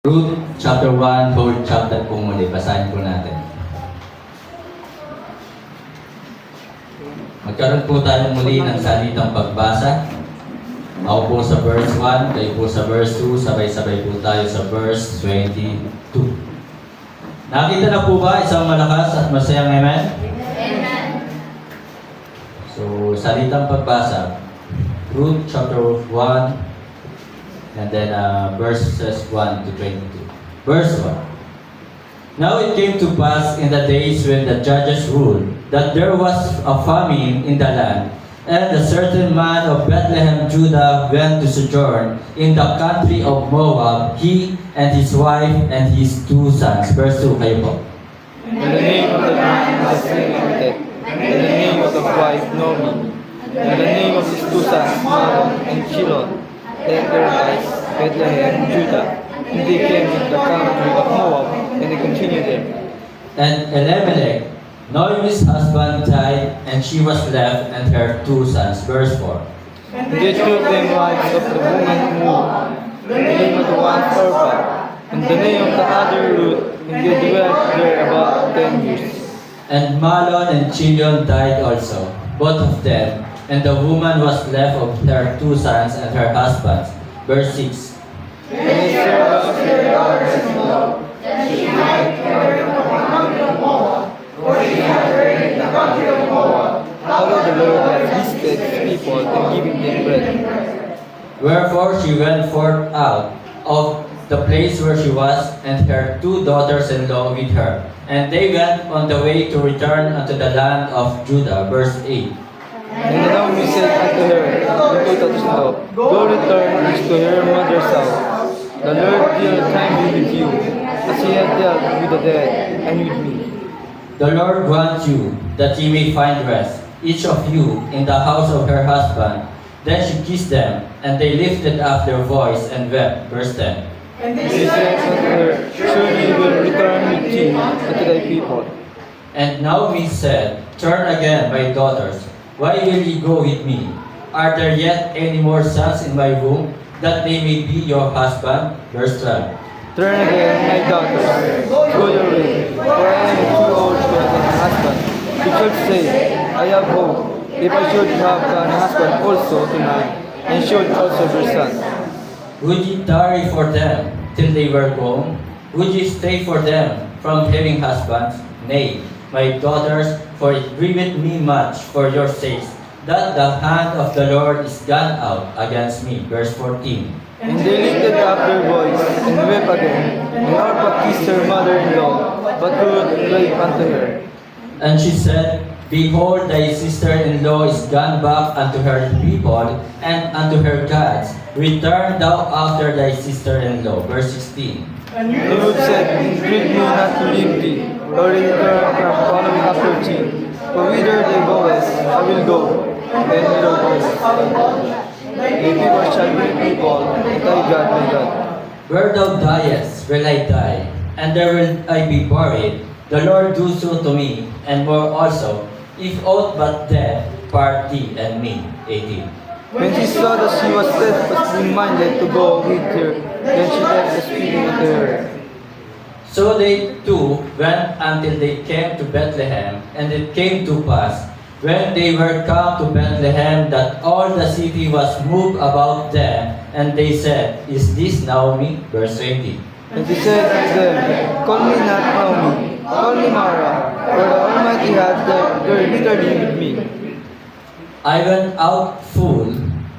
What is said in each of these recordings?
Ruth chapter 1, whole chapter po muli. Basahin po natin. Magkaroon po tayo muli ng salitang pagbasa. Ako po sa verse 1, kayo po sa verse 2, sabay-sabay po tayo sa verse 22. Nakita na po ba isang malakas at masayang amen? Amen. So, salitang pagbasa. Ruth chapter 1, and then verses 1 to 22. Verse 1. Now it came to pass in the days when the judges ruled, that there was a famine in the land, and a certain man of Bethlehem, Judah, went to sojourn in the country of Moab, he and his wife and his 2 sons. Verse 2, kayo po. And the name of the man was Elimelech, and the name of the wife Naomi, and the name of his 2 sons Mahlon and Chilion. Then their lives, Bethlehem, Judah, and they came into the country of Moab, and they continued there. And Elimelech, Naomi's husband, died, and she was left and her 2 sons. Verse 4. And they took them wives of the woman Moab, the name of the one Orpah, and the name of the other Ruth, and they dwelt there about 10 years. And Mahlon and Chilion died also, both of them, and the woman was left of her 2 sons and her husbands. Verse 6. And they served Her daughters-in-law, that she might carry the country of Moab, for she had heard in the country of Moab how the Lord had visited his people and giving them bread. Wherefore she went forth out of the place where she was, and her 2 daughters-in-law with her. And they went on the way to return unto the land of Judah. Verse 8. And Naomi said unto her, the 2 daughters-in-law, Go return to her mother's house. The Lord deal kindly with you, as he had dealt with the dead and with me. The Lord grant you that ye may find rest, each of you in the house of her husband. Then she kissed them, and they lifted up their voice and wept. Verse 10. And they said unto her, Surely you will return with thee unto thy people. And Naomi said, Turn again, my daughters. Why will ye go with me? Are there yet any more sons in my womb, that they may be your husband? Verse 12. Turn again, my daughters, go your way, for I am too old to have a husband. You should say, I have hope, if I should have an husband also tonight, and should also bear sons. Would ye tarry for them till they were grown? Would ye stay for them from having husbands? Nay, my daughters, for it grieveth me much for your sakes, that the hand of the Lord is gone out against me. Verse 14. And they lifted up their voice, and wept again. And Orpah kissed her mother-in-law, but Ruth clave unto her. And she said, Behold, thy sister-in-law is gone back unto her people and unto her gods. Return thou after thy sister-in-law. Verse 16. And Ruth said, Entreat me not to leave thee, or return from following after thee. For whither thou goest, I will go, and whither goest. Thy people shall be people, and thy God my God. Where thou diest, will I die, and there will I be buried. The Lord do so to me, and more also, if aught but death part thee and me. 18. When she saw that she was steadfastly minded to go with her, then she left speaking unto her. So they two went until they came to Bethlehem, and it came to pass, when they were come to Bethlehem, that all the city was moved about them, and they said, Is this Naomi? Verse 20. And she said unto them, Call me not Naomi, call me Mara, for the Almighty hath dealt very bitterly with me. I went out full,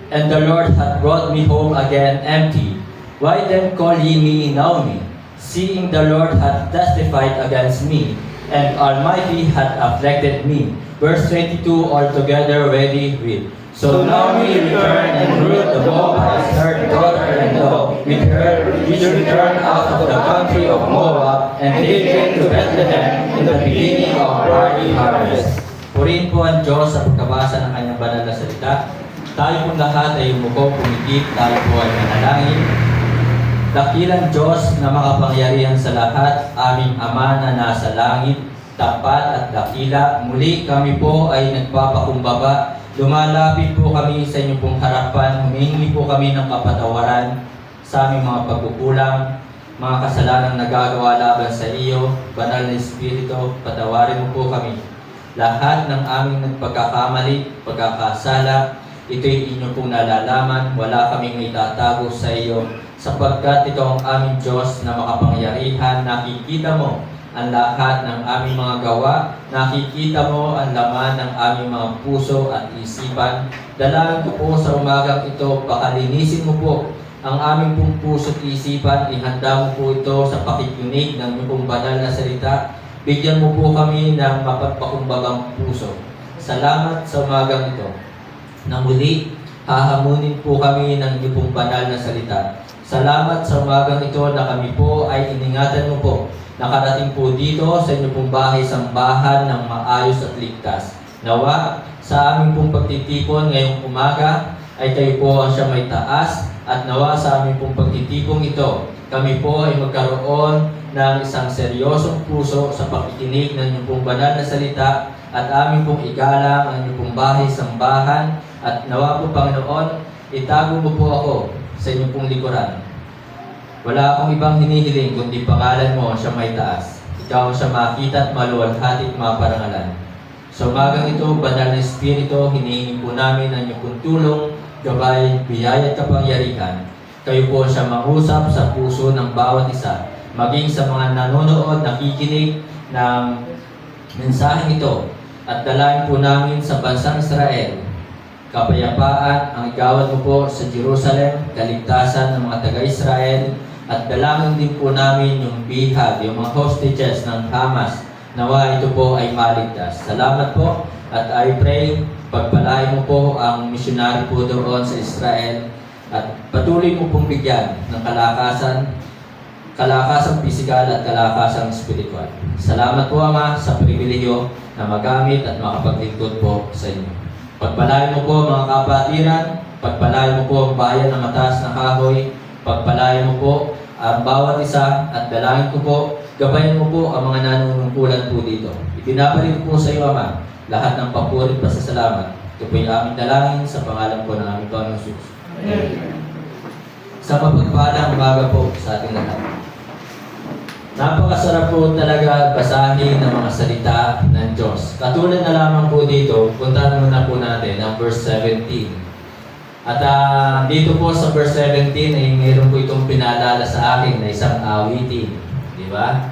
and the Lord hath brought me home again empty. Why then call ye me Naomi, seeing the Lord hath testified against me, and Almighty hath afflicted me? Verse 22, altogether ready with. So Naomi returned, and Ruth the Moabite, her daughter-in-law, with her, which returned out of the country of Moab, and they came to Bethlehem in the beginning of barley harvest. Purihin po ang Diyos sa pagkabasa ng kanyang banal na salita. Tayo pong lahat ay umuko, pumikit, tayo po ay manalangin. Dakilang Diyos na makapangyarihan sa lahat, aming Ama na nasa langit, tapat at dakila, muli kami po ay nagpapakumbaba. Lumalapit po kami sa inyong pong harapan, humingi po kami ng kapatawaran sa aming mga pagkukulang. mga kasalanang nagagawa laban sa iyo. Banal na Espiritu, patawarin mo po kami. Lahat ng aming nagpagkakamali, pagkakasala, ito'y inyo pong nalalaman. Wala kaming itatago sa iyo, sapagkat ito ang aming Diyos na makapangyarihan. Nakikita mo ang lahat ng aming mga gawa. Nakikita mo ang laman ng aming mga puso at isipan. Dalangin ko po sa umagang ito, pakalinisin mo po ang aming pong puso at isipan. Ihanda mo po ito sa pakikinig ng iyong pong banal na salita. Bigyan mo po kami ng mapagpakumbagang puso. Salamat sa umagang ito. Na muli, hahamunin po kami ng iyong pong banal na salita. Salamat sa umagang ito na kami po ay iningatan mo po. Nakarating po dito sa inyong pong bahay-sambahan ng maayos at ligtas. Nawa, sa aming pong pagtitipon ngayong umaga, ay kayo po ang siya may taas. At nawa sa aming pong pagtitipong ito, kami po ay magkaroon ng isang seryosong puso sa pakikinig ng inyong pong banal na salita. At aming pong igalang ang inyong pong bahay-sambahan. At nawa po, Panginoon, itago mo po ako sa inyong pong likuran. Wala akong ibang hinihiling kundi pangalan mo siya may taas. Ikaw ang siya makita at maluwalhati at maparangalan. Sa umagang ito, banal na Espiritu, hinihingi po namin ang inyong pong tulong, gabay, biyaya at kapangyarihan. Kayo po siya mangusap sa puso ng bawat isa, maging sa mga nanonood, nakikinig ng mensaheng ito. At dalangin po namin sa bansang Israel, kapayapaan ang igawad mo po sa Jerusalem, kaligtasan ng mga taga-Israel, at dalangin din po namin yung bihag, yung mga hostages ng Hamas, nawa ito po ay maligtas. Salamat po, at I pray, pagpalain mo po ang misyonary po doon sa Israel, at patuloy mo pong bigyan ng kalakasang pisikal at kalakasang spiritual. Salamat po, Ama, sa pribilehyo na magamit at makapaglingkod po sa inyo. Pagpalain mo po mga kapatiran, pagpalain mo po ang bayan na mataas na kahoy, pagpalain mo po ang bawat isa, at dalangin ko po, gabayan mo po ang mga nanunungkulan po dito. Ibinabalik po sa iyo, Ama, lahat ng papuri at pasasalamat. Ito po yung aming dalangin sa pangalan po ng aming Panginoon Jesus. Sa mapagpalang umaga po sa ating lahat. Napakasarap po talaga basahin ng mga salita ng Diyos. Katulad na lamang po dito, puntahan muna po natin ang verse 17. At dito po sa verse 17 ay mayroon po itong pinaalala sa akin na isang awitin. Di ba?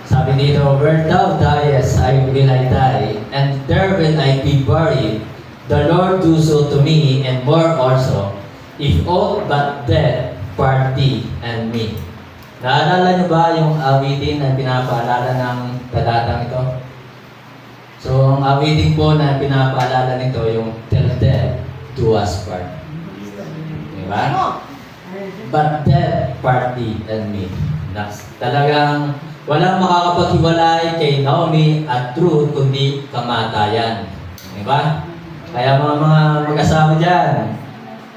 Sabi dito, where thou diest, will I die, and there will I be buried. The Lord do so to me, and more also, if aught but death part thee and me. Naalala niyo ba yung awitin na pinapaalala ng talatang ito? So, ang awitin po na pinapaalala nito yung till death do us part. Diba? But death part thee and me. Talagang walang makakapaghiwalay kay Naomi at Ruth kundi kamatayan. Diba? Kaya mga mag-asawa dyan,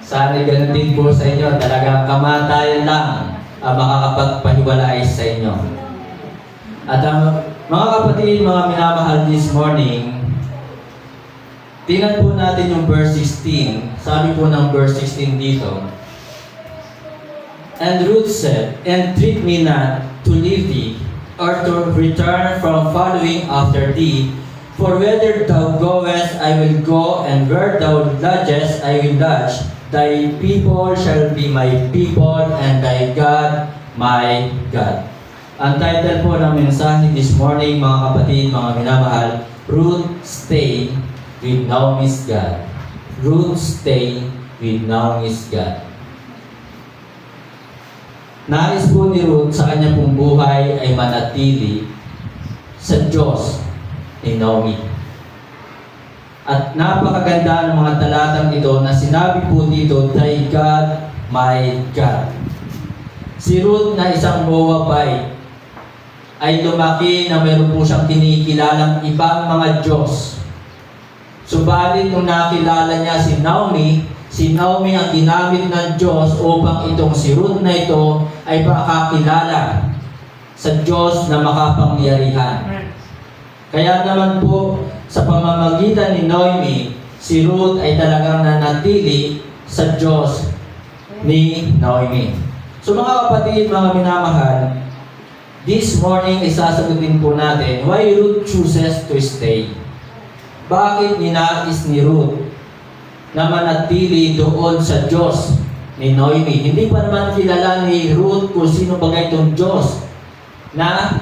sana ganun din po sa inyo. Talagang kamatayan lang ang makakapagpahiwalay sa inyo. At mga kapatid, mga minamahal this morning, tingnan po natin yung verse 16. Sabi po ng verse 16 dito, and Ruth said, entreat me not to leave thee, or to return from following after thee. For whither thou goest, I will go, and where thou lodgest, I will lodge. Thy people shall be my people, and thy God, my God. Ang title po ng mensahe this morning, mga kapatid, mga minamahal, Ruth stay with Naomi's God. Ruth stay with Naomi's God. Nais po ni Ruth sa kanyang pong buhay ay manatili sa Diyos ni Naomi. At napakaganda ng mga talatang ito na sinabi po dito, thy God, my God. Si Ruth na isang Moabite ay lumaki na mayroon po siyang kinikilalang ibang mga Diyos. Subalit nung nakilala niya si Naomi ang ginamit ng Diyos upang itong si Ruth na ito ay makakilala sa Diyos na makapangyarihan. Kaya naman po, sa pamamagitan ni Naomi, si Ruth ay talagang nanatili sa Diyos ni Naomi. So mga kapatid, mga minamahal, this morning ay sasagutin po natin why Ruth chooses to stay. Bakit ninais ni Ruth na manatili doon sa Diyos ni Noemi? Hindi pa naman kilala ni Ruth kung sino ba itong Diyos na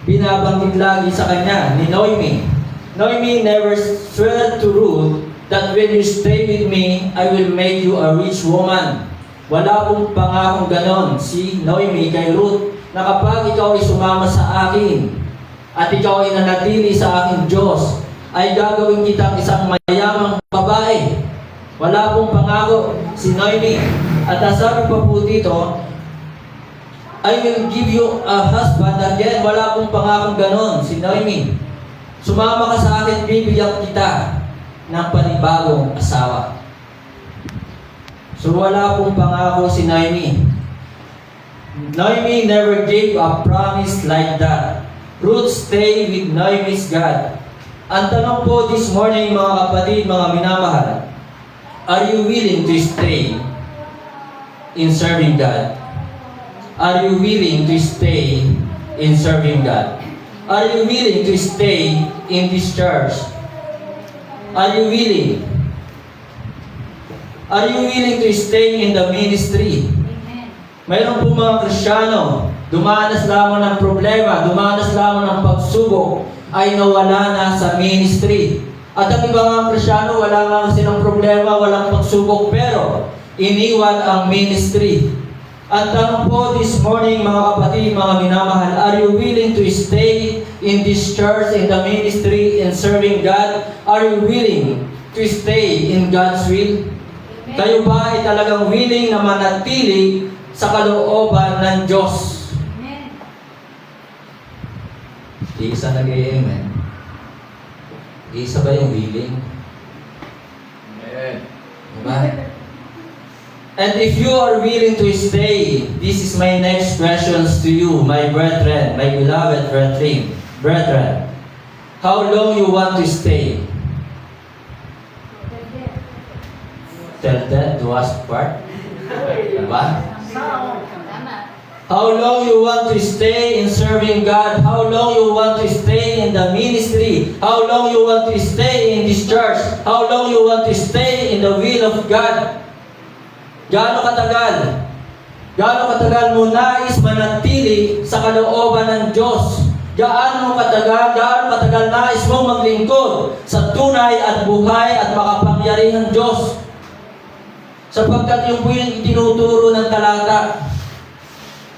binabanggit lagi sa kanya ni Noemi. Noemi never swear to Ruth that when you stay with me, I will make you a rich woman. Wala pong pangakong ganon si Noemi kay Ruth na kapag ikaw ay sumama sa akin at ikaw ay nanatili sa aking Diyos, ay gagawin kitang isang mayamang babae. Wala pong pangako si Noemi. At sabi pa po dito, I will give you a husband. Again, wala pong pangakong ganon si Noemi. Sumama ka sa akin, bibigyan kita ng panibagong asawa. So wala pong pangako si Noemi. Noemi never gave a promise like that. Ruth stayed with Noemi's God. Ang tanong po this morning, mga kapatid, mga minamahal, are you willing to stay in serving God? Are you willing to stay in serving God? Are you willing to stay in this church? Are you willing? Are you willing to stay in the ministry? Mayroon po mga Kristiyano, dumanas lamang ng problema, dumanas lamang ng pagsubok, ay nawala na sa ministry. At ang iba mga Kristiyano, wala nga kasi ng problema, walang pagsubok, pero iniwan ang ministry. Ang tanong po this morning, mga kapatid, mga minamahal, are you willing to stay in this church, in the ministry, in serving God? Are you willing to stay in God's will? Kayo ba ay talagang willing na manatili sa kalooban ng Diyos? Amen. Isa nag-amen. Isa ba yung willing? Amen. Diba? And if you are willing to stay, this is my next questions to you, my brethren, my beloved brethren. How long you want to stay? Tell that to us part. Diba? Tama. How long you want to stay in serving God? How long you want to stay in the ministry? How long you want to stay in this church? How long you want to stay in the will of God? Gaano katagal? Gaano katagal mo nais manatili sa kalooban ng Diyos? Gaano katagal nais mong maglingkod sa tunay at buhay at makapangyarihang Diyos? Sapagkat yung po yung itinuturo ng talata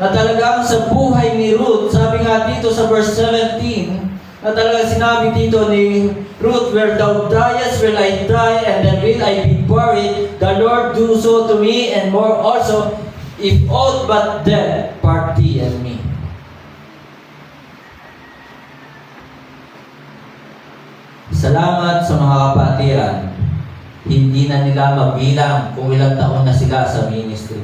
na talagang sa buhay ni Ruth, sabi nga dito sa verse 17, na talagang sinabi dito ni Ruth, where thou diest will I die, and then will I be buried. The Lord do so to me, and more also, if aught but death part thee and me. Salamat sa mga kapatiran. Hindi na nila mabilang kung ilang taon na sila sa ministry.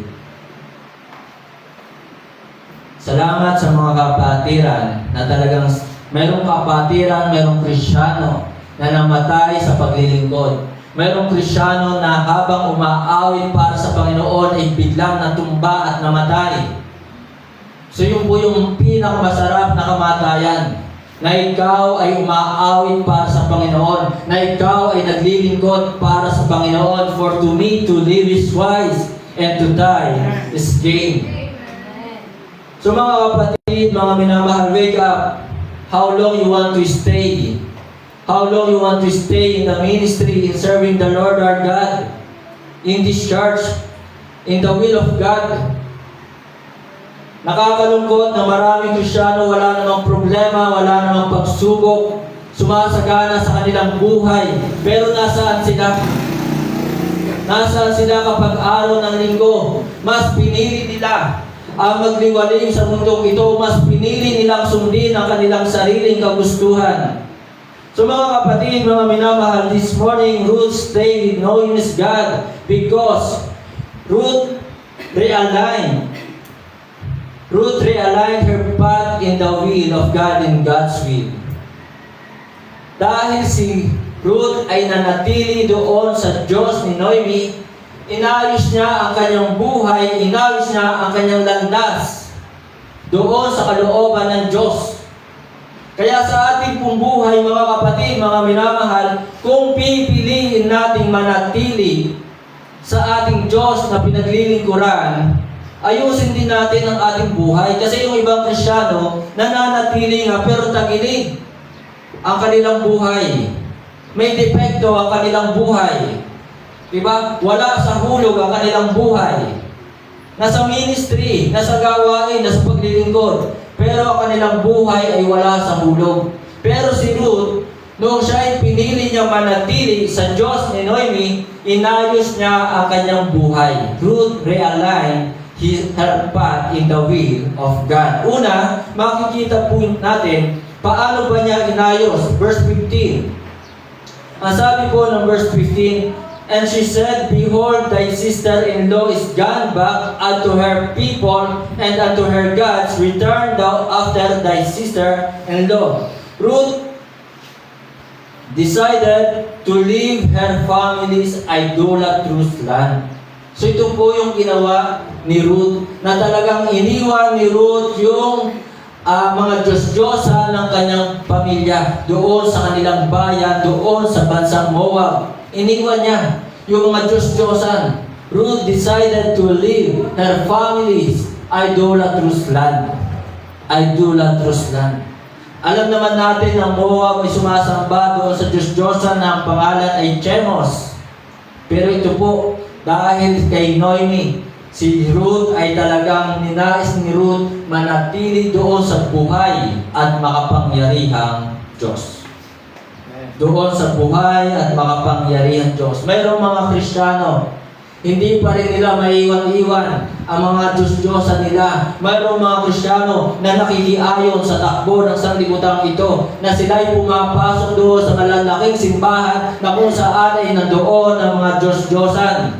Salamat sa mga kapatiran na talagang mayroong kapatiran, mayroong Kristiyano na namatay sa paglilingkod. Mayroong Kristiyano na habang umaawit para sa Panginoon ay biglang natumba at namatay. So yun po yung pinakamasarap na kamatayan. Na ikaw ay umaawit para sa Panginoon, na ikaw ay naglilingkod para sa Panginoon. For to me to live is wise, and to die is gain. So mga kapatid, mga minamahal, wake up. How long you want to stay? How long you want to stay in the ministry, in serving the Lord our God, in this church, in the will of God? Nakakalungkot na maraming Kristiyano wala namang problema, wala namang pagsubok, sumasagana sa kanilang buhay. Pero nasaan sila? Nasaan sila kapag araw ng linggo? Mas pinili nila ang magliwaling sa mundong ito. Mas pinili nilang sundin ang kanilang sariling kagustuhan. So mga kapatid, mga minamahal, this morning Ruth stayed with Noemi's God because Ruth realigned her path in the will of God, in God's will. Dahil si Ruth ay nanatili doon sa Diyos ni Noemi, inayos niya ang kanyang buhay, inayos niya ang kanyang landas doon sa kalooban ng Diyos. Kaya sa ating pong buhay, mga kapatid, mga minamahal, kung pipiliin nating manatili sa ating Diyos na pinaglilingkuran, ayusin din natin ang ating buhay. Kasi yung ibang Kristyano, nananatili nga pero tagilig ang kanilang buhay. May depekto ang kanilang buhay. Diba? Wala sa hulog ang kanilang buhay. Nasa ministry, nasa gawain, nasa paglilingkod. Pero ang kanilang buhay ay wala sa hulog. Pero si Ruth, noong siya ay pinili niya manatili sa Diyos ni Noemi, inayos niya ang kanyang buhay. Ruth realigned her path in the will of God. Una, makikita po natin paano ba niya inayos. Verse 15. Ang sabi po ng verse 15, "And she said, Behold, thy sister-in-law is gone back unto her people and unto her gods. Return thou after thy sister-in-law." Ruth decided to leave her family's idolatrous land. So ito po yung ginawa ni Ruth, na talagang iniwan ni Ruth yung mga Diyos-Diyosa ng kanyang pamilya doon sa kanilang bayan, doon sa bansang Moab. Iniwan niya yung mga Diyos-Diyosan. Ruth decided to leave her family's idolatrous land. Idolatrous land. Alam naman natin na Moab ay sumasamba doon sa Diyos-Diyosan na ang pangalan ay Chemos. Pero ito po, dahil kay Noemi, si Ruth ay talagang ninais ni Ruth manatili doon sa buhay at makapangyarihang Diyos. Doon sa buhay at makapangyarihang Diyos. Mayroong mga Kristiyano, hindi pa rin nila maiwan-iwan ang mga Diyos-Diyosa nila. Mayroong mga Kristiyano na nakikiayon sa takbo ng sanglibutan ito, na sila'y pumapasok doon sa malalaking simbahan na kung saan ay nandoon ang mga Diyos-Diyosan.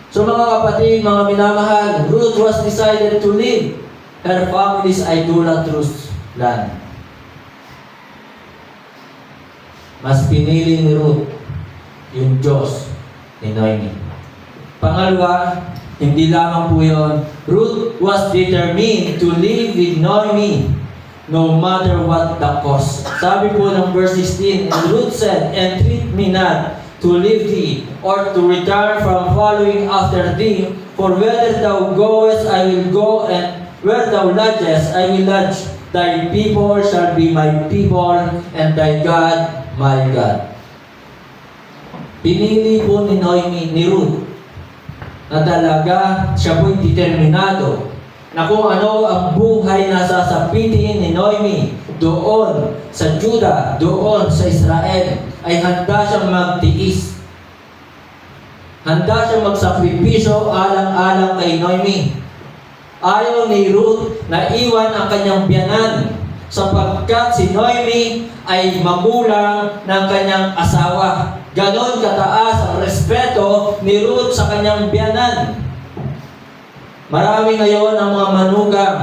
So mga kapatid, mga minamahal, Ruth was decided to leave her family's idolatrous land. Mas pinili ni Ruth yung Diyos ni Noemi. Pangalawa, hindi lamang po yun, Ruth was determined to live with Noemi no matter what the cost. Sabi po ng verse 16, "And Ruth said, Entreat me not to leave thee, or to return from following after thee, for whether thou goest, I will go, and where thou lodgest, I will lodge. Thy people shall be my people, and thy God my God." Pinili po ni Noemi, ni Ruth, na talaga siya po'y determinado na kung ano ang buhay na sasapitin ni Noemi doon sa Juda, doon sa Israel, ay handa siyang magtiis. Handa siyang magsakripisyo alang-alang kay Noemi. Ayaw ni Ruth na iwan ang kanyang biyanan, sapagkat si Noemi ay magulang ng kanyang asawa. Ganon kataas ang respeto ni Ruth sa kanyang biyanan. Marami ngayon ang mga manugang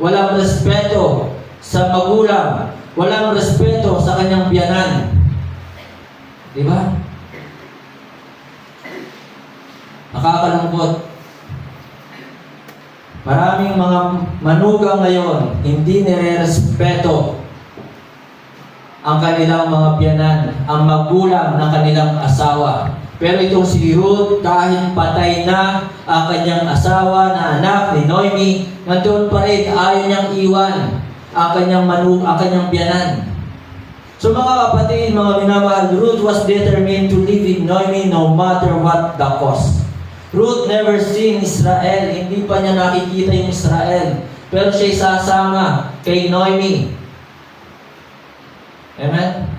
walang respeto sa magulang, walang respeto sa kanyang biyanan. Di ba? Nakakalungkot. Maraming mga manugang ngayon hindi nire-respeto ang kanilang mga biyanan, ang magulang ng kanilang asawa. Pero itong si Ruth, kahit patay na ang kanyang asawa na anak ni Noemi, nandoon pa rin, ayaw niyang iwan ang kanyang biyanan. So mga kapatid, mga minamahal, Ruth was determined to live with Noemi no matter what the cost. Ruth never seen Israel, hindi pa niya nakikita yung Israel, pero siya'y sasama kay Noemi. Amen?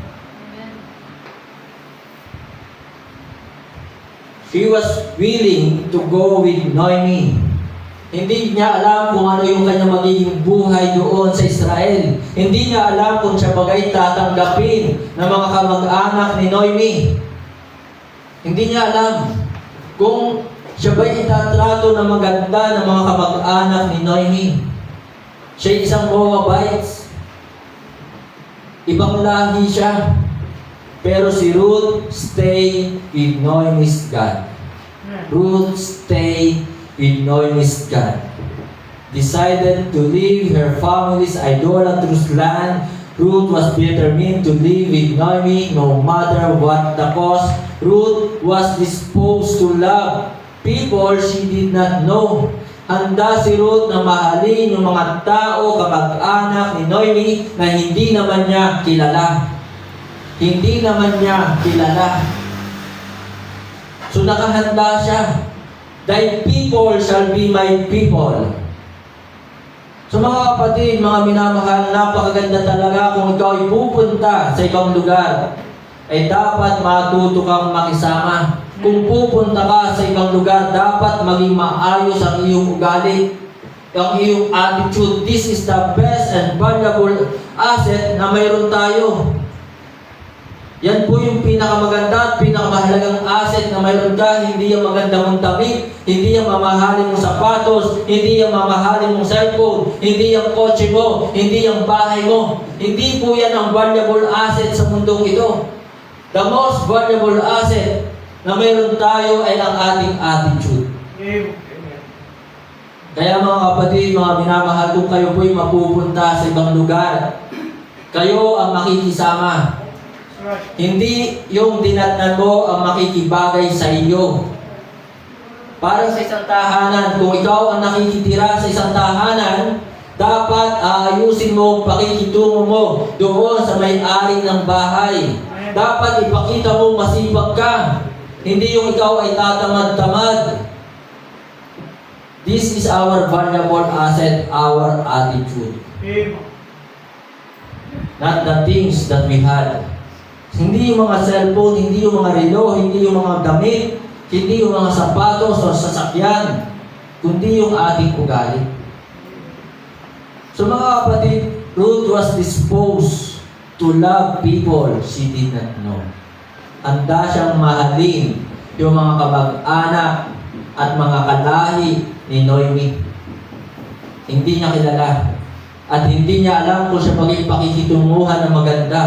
She was willing to go with Noemi. Hindi niya alam kung ano yung kanyang magiging buhay doon sa Israel. Hindi niya alam kung siya bagay tatanggapin ng mga kamag-anak ni Noemi. Hindi niya alam kung siya ba'y itatrato na maganda ng mga kamag-anak ni Noemi. Siya isang Moabites. Ibang lahi siya. Pero si Ruth stay with Noemi's God. Ruth stayed with Naomi's God. Decided to leave her family's idolatrous land, Ruth was determined to live with Naomi no matter what the cost. Ruth was disposed to love people she did not know. Handa si Ruth na mahalin yung mga tao, kamag-anak ni Naomi na hindi naman niya kilala. Hindi naman niya kilala. So nakahanda siya. Thy people shall be my people. So mga kapatid, mga minamahal, napakaganda talaga kung ikaw ay pupunta sa ibang lugar, ay dapat matuto kang makisama. Kung pupunta ka sa ibang lugar, dapat maging maayos ang iyong ugali, ang iyong attitude. This is the best and valuable asset na mayroon tayo. Yan po yung pinakamaganda at pinakamahalagang asset na mayroon ka. Hindi yung maganda mong damit, hindi yung mamahalin mong sapatos, hindi yung mamahalin mong cellphone, hindi yung kotse mo, hindi yung bahay mo. Hindi po yan ang valuable asset sa mundong ito. The most valuable asset na mayroon tayo ay ang ating attitude. Kaya mga kapatid, mga minamahal, kung kayo po'y mapupunta sa ibang lugar, kayo ang makikisama. Hindi yung dinatnan mo ang makikibagay sa iyo. Para sa isang tahanan, kung ikaw ang nakikitira sa isang tahanan, dapat aayusin mo ang pakikitungo mo doon sa may-ari ng bahay. Dapat ipakita mo masipag ka. Hindi yung ikaw ay tatamad-tamad. This is our valuable asset, our attitude. Not the things that we had. Hindi yung mga cellphone, hindi yung mga relo, hindi yung mga damit, hindi yung mga sapatos o sasakyan, kundi yung ating ugali. So mga kapatid, Ruth was disposed to love people she did not know. Handa siyang mahalin yung mga kamag-anak at mga kalahi ni Naomi. Hindi niya kilala at hindi niya alam kung siya maging pakikitunguhan na maganda.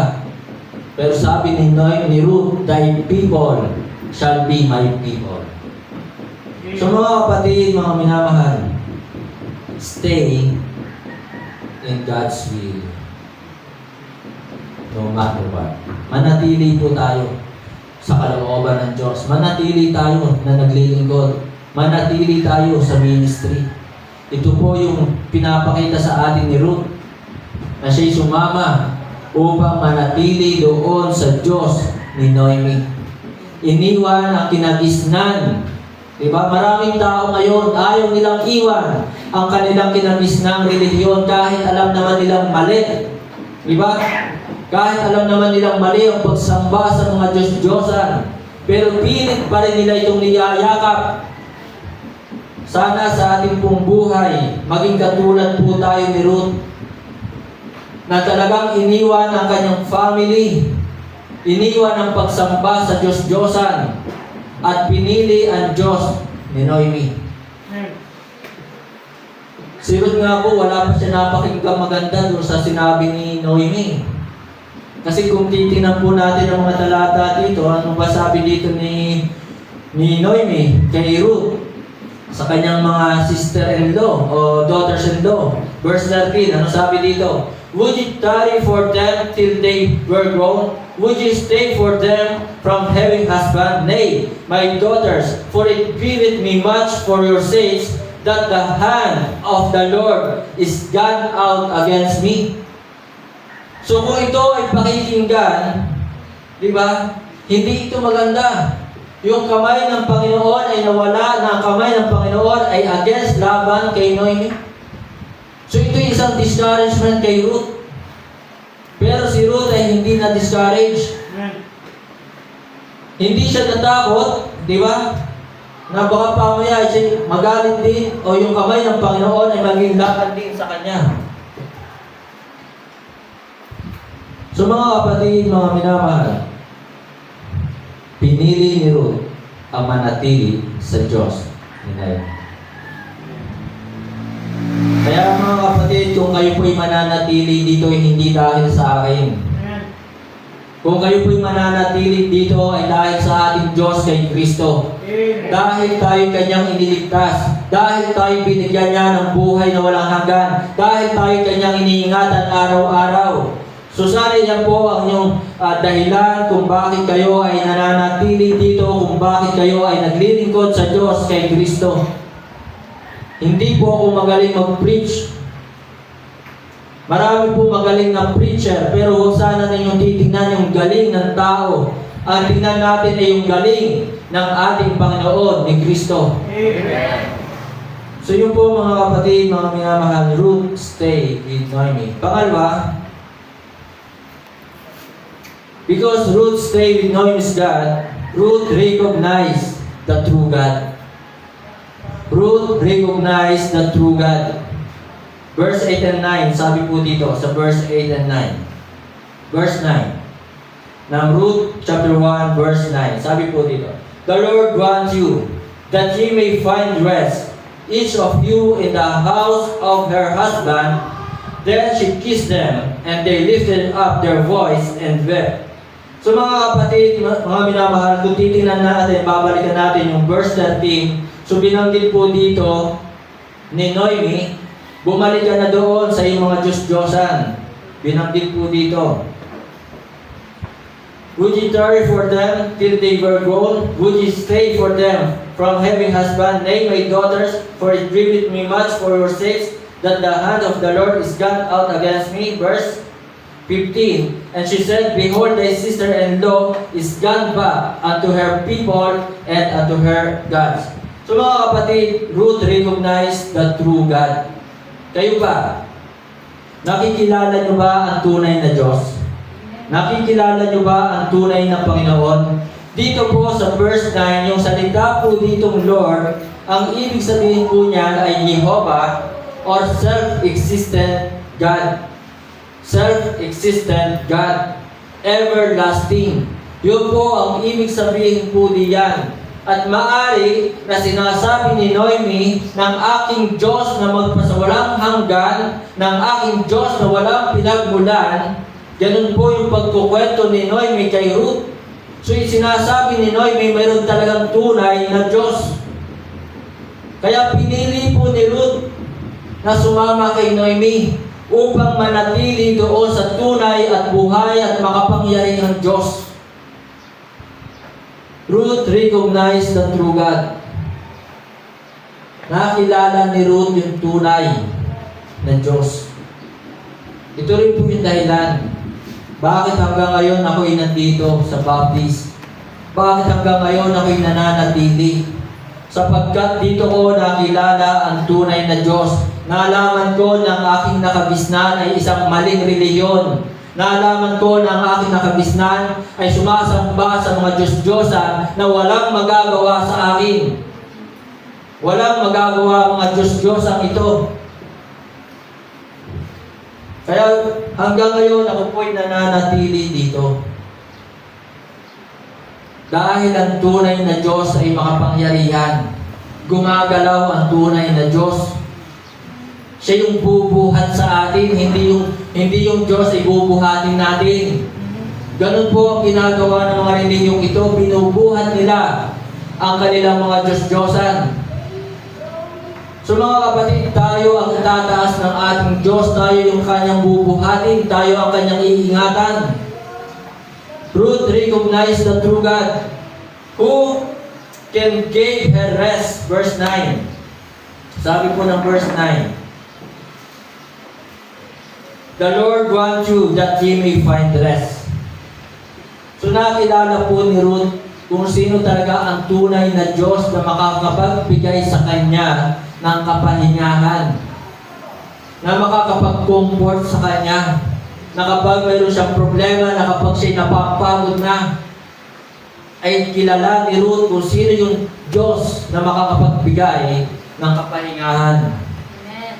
Pero sabi ni Ruth, thy people shall be my people. So mga kapatid, mga minamahal, stay in God's will. No matter what. Manatili po tayo sa kalooban ng Diyos. Manatili tayo na naglilingkod. Manatili tayo sa ministry. Ito po yung pinapakita sa atin ni Ruth na siya'y sumama upang manatili doon sa Diyos ni Naomi. Iniwan ang kinagisnan. Diba? Maraming tao ngayon, ayaw nilang iwan ang kanilang kinagisnang relihiyon kahit alam naman nilang mali. Diba? Kahit alam naman nilang mali ang pagsamba sa mga Diyos-Diyosan. Pero pilit pa rin nila itong niyayakap. Sana sa ating pong buhay, maging katulad po tayo ni Ruth, na talagang iniwan ang kanyang family, iniwan ang pagsamba sa Diyos-Diyosan, at pinili ang Diyos ni Naomi. Si Ruth nga po, wala pa siya napakinggang maganda doon sa sinabi ni Naomi. Kasi kung titingnan po natin ang mga talata dito, ano ba sabi dito ni Naomi kay Ruth sa kanyang mga sister-in-law o daughters-in-law? Verse 13, ano sabi dito? Would you tarry for them till they were grown? Would you stay for them from having husband? Nay, my daughters, for it grieveth me much for your sakes that the hand of the Lord is gone out against me. So kung ito ay pakikinggan, di ba? Hindi ito maganda. Yung kamay ng Panginoon ay nawala, na ang kamay ng Panginoon ay against laban kay Naomi. So ito yung isang discouragement kay Ruth. Pero si Ruth ay hindi na-discourage. Hindi siya natakot, di ba? Na baka pamaya siya magalit din o yung kamay ng Panginoon ay maging laban din sa kanya. So mga kapatid, mga minamahal, pinili ni Ruth ang manatili sa Diyos ni Naomi. Kaya mga kapatid, kung kayo po'y mananatili dito ay hindi dahil sa akin. Kung kayo po'y mananatili dito ay dahil sa ating Diyos kay Kristo. Dahil tayo kanyang iniligtas, dahil tayo binigyan niya ng buhay na walang hanggan, dahil tayo kanyang iniingatan araw-araw. So sana yan po ang inyong dahilan kung bakit kayo ay nananatili dito, kung bakit kayo ay naglilingkod sa Diyos kay Kristo. Hindi po ako magaling mag-preach. Marami po magaling na preacher, pero huwag sana ninyong titignan yung galing ng tao. Ang tingnan natin ay yung galing ng ating Panginoon ni Kristo. Amen. So yun po mga kapatid, mga minamahal, Ruth stay with Noemi. Pangalawa, because Ruth stay with Noemi's God, Ruth recognized the true God. Ruth recognized the true God. Verse 8 and 9, sabi po dito sa verse 8 and 9. Verse 9. Ng Ruth chapter 1 verse 9. Sabi po dito, the Lord wants you that ye may find rest, each of you in the house of her husband. Then she kissed them, and they lifted up their voice and wept. So mga kapatid, mga minamahal, kung titingnan natin, babalikan natin yung verse 13. So binanggit po dito ni Noemi, bumalik ka na doon sa iyong mga Diyos-Diyosan. Binanggit po dito. Would you tarry for them till they were grown? Would you stay for them from having husband? Nay, my daughters, for it grieveth me much for your sakes, that the hand of the Lord is gone out against me. Verse 15. And she said, behold, thy sister-in-law is gone back unto her people and unto her gods. So mga kapatid, Ruth recognized the true God. Kayo ba? Nakikilala nyo ba ang tunay na Diyos? Nakikilala nyo ba ang tunay na Panginoon? Dito po sa verse 9, yung salita po ditong Lord, ang ibig sabihin po niyan ay Jehovah or self-existent God. Self-existent God. Everlasting. Yun po ang ibig sabihin po diyan. At maaari na sinasabi ni Noemi ng aking Diyos na magpasawalang hanggan, ng aking Diyos na walang pinagmulan. Ganun po yung pagkukwento ni Noemi kay Ruth. So sinasabi ni Noemi, mayroon talagang tunay na Diyos. Kaya pinili po ni Ruth na sumama kay Noemi upang manatili doon sa tunay at buhay at makapangyarihang Diyos. Ruth recognized the true God. Nakilala ni Ruth yung tunay na Diyos. Ito rin po yung dahilan. Bakit hanggang ngayon ako'y nandito sa Baptist? Bakit hanggang ngayon ako'y nananatili? Sapagkat dito ko nakilala ang tunay na Diyos. Nalaman ko na ang aking nakabisnan ay isang maling reliyon. Nalaman ko na ang aking nakabisnan ay sumasamba sa mga Diyos-Diyosan na walang magagawa sa akin. Walang magagawa mga Diyos-Diyosan ito. Kaya hanggang ngayon ako po'y nananatili dito. Dahil ang tunay na Diyos ay makapangyarihan. Gumagalaw ang tunay na Diyos. Siya yung bubuhat sa atin, hindi yung Diyos ay bubuhatin natin. Ganun po ang ginagawa ng mga relihiyong ito, binubuhat nila ang kanilang mga Diyos-Diyosan. So mga kapatid, tayo ang itataas ng ating Diyos, tayo yung kanyang bubuhatin, tayo ang kanyang iingatan. Ruth recognized the true God, who can give her rest. Verse 9. Sabi po ng verse 9, the Lord wants you that ye may find rest. So nakilala po ni Ruth kung sino talaga ang tunay na Diyos na makakapagbigay sa kanya ng kapahingahan, na makakapag-comfort sa kanya, na kapag mayroon siyang problema, na kapag siya'y napapagod na, ay kilala ni Ruth kung sino yung Diyos na makakapagbigay ng kapahingahan. Amen.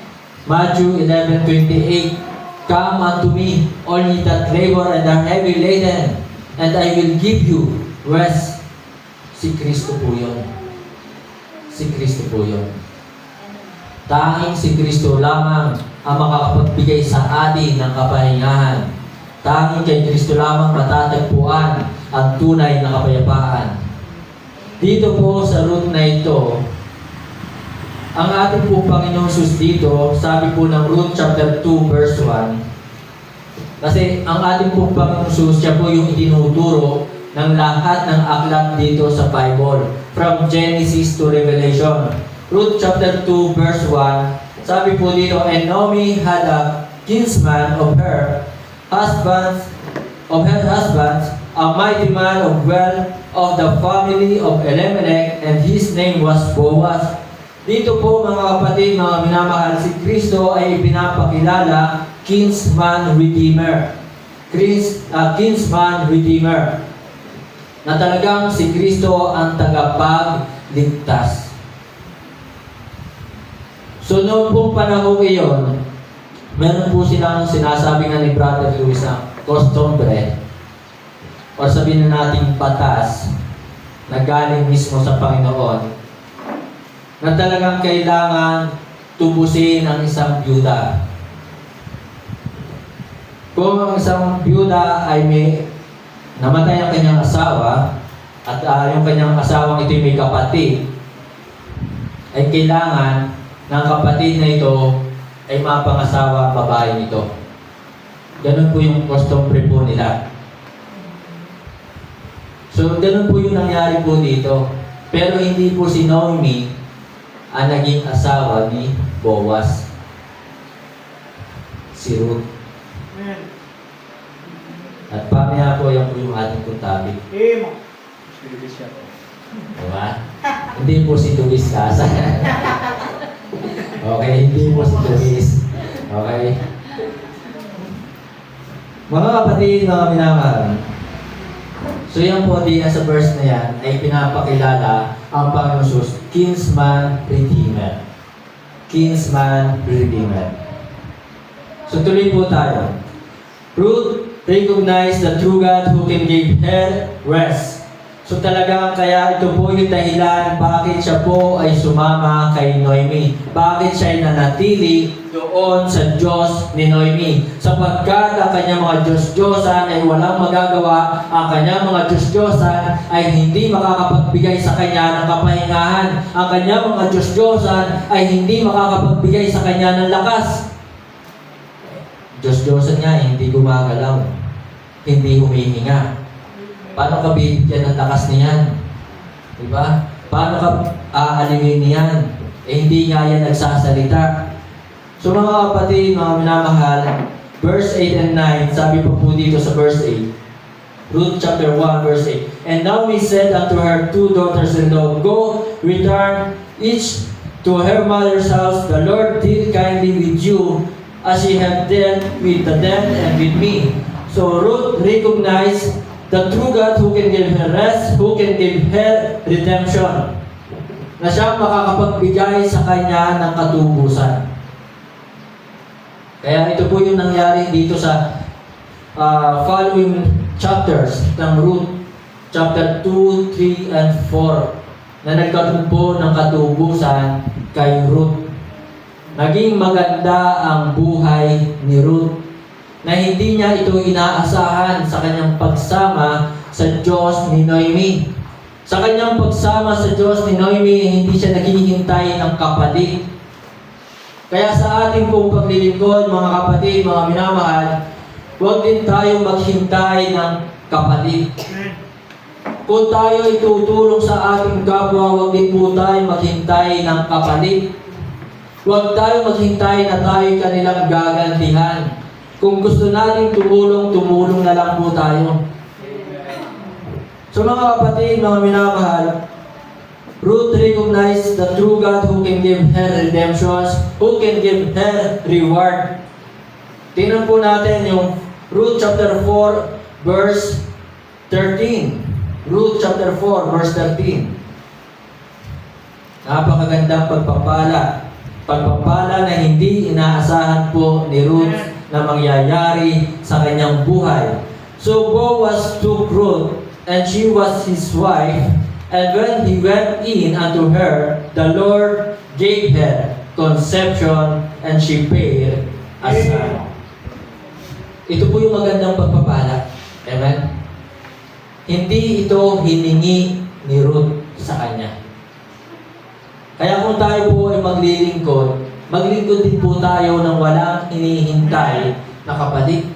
Matthew 11:28. Come unto me, all ye that labor and are heavy laden, and I will give you rest. Si Kristo po yun. Si Kristo po yun. Tanging si Kristo lamang ang makakapagbigay sa atin ng kapahingahan. Tanging kay Kristo lamang matatagpuan ang tunay na kapayapaan. dito po sa Ruth na ito, ang ating po Panginoong Sus dito, sabi po ng Ruth chapter 2 verse 1, kasi ang ating po Panginoong Sus, siya po yung itinuturo ng lahat ng aklat dito sa Bible, from Genesis to Revelation. Ruth chapter 2 verse 1, sabi po dito, and Naomi had a kinsman of her husbands, a mighty man of wealth of the family of Elimelech, and his name was Boaz. Dito po mga kapatid, mga minamahal, si Kristo ay pinapakilala kinsman redeemer. Kinsman redeemer. Na talagang si Kristo ang tagapagligtas. So noong pong panahon iyon, meron po silang sinasabi nga ni Brother Luis na costumbre, o sabihin na natin batas, na galing mismo sa Panginoon, na talagang kailangan tubusin ang isang byuda. Kung ang isang byuda ay may namatay ang kanyang asawa, at yung kanyang asawang ito may kapatid, ay kailangan ng kapatid na ito ay mapangasawa ang babae nito. Ganun po yung customary po nila. So, ganun po yung nangyari po dito. Pero hindi po si Naomi ang naging asawa ni Boaz. Si Ruth. At pamaya po yan po yung ating puntabi. Diba? Hindi po si Luis Casa. Okay, hindi po si Luis. Okay. Mga kapatid, mga minamahal, so yan po diyan sa verse na yan ay pinapakilala ang Panginoon Jesus, kinsman redeemer. Kinsman redeemer. So tuloy po tayo. Ruth recognized the true God who can give her rest. So talagang kaya ito po yung dahilan bakit siya po ay sumama kay Noemi. Bakit siya ay nanatili doon sa Diyos ni Noemi. Sapagkat ang kanyang mga Diyos-Diyosan ay walang magagawa. Ang kanyang mga Diyos-Diyosan ay hindi makakapagbigay sa kanya ng kapahingahan. Ang kanyang mga Diyos-Diyosan ay hindi makakapagbigay sa kanya ng lakas. Diyos-Diyosan niya hindi gumagalaw. Hindi humihinga. Paano ka bibigyan ng lakas niyan? Diba? Paano ka aalingin niyan? Hindi nga yan nagsasalita. So mga kapatid, mga minamahal, verse 8 and 9, sabi pa po dito sa verse 8, Ruth chapter 1 verse 8, and Naomi said unto her two daughters-in-law, go, return each to her mother's house. The Lord deal kindly with you as ye have dealt with the dead and with me. So Ruth recognized the true God who can give her rest, who can give her redemption. Na siya makakapagbigay sa kanya ng katubusan. Kaya ito po yung nangyari dito sa following chapters ng Ruth, chapter 2, 3, and 4, na nagkaroon po ng katubusan kay Ruth. Naging maganda ang buhay ni Ruth, na hindi niya ito inaasahan sa kanyang pagsama sa Diyos ni Noemi. Sa kanyang pagsama sa Diyos ni Noemi, hindi siya naghihintay ng kapatid. Kaya sa ating pong paglilingkod, mga kapatid, mga minamahal, huwag din tayo maghintay ng kapatid. Kung tayo ay tutulong sa ating kapwa, huwag din po tayo maghintay ng kapatid. Huwag tayo maghintay na tayo kanilang gagantihan. Kung gusto natin tumulong, tumulong na lang po tayo. So mga kapatid, mga minamahal, Ruth recognized the true God who can give her redemptions, who can give her reward. Tingnan po natin yung Ruth chapter 4, verse 13. Ruth chapter 4, verse 13. Napakagandang pagpapala. Pagpapala na hindi inaasahan po ni Ruth na mangyayari sa kanyang buhay. So Boaz took Ruth, and she was his wife, and when he went in unto her, the Lord gave her conception, and she bare a son. Ito po yung magandang pagpapala. Amen? Hindi ito hiningi ni Ruth sa Kanya. Kaya kung tayo po ay maglilingkod din po tayo ng walang hinihintay na kapatid.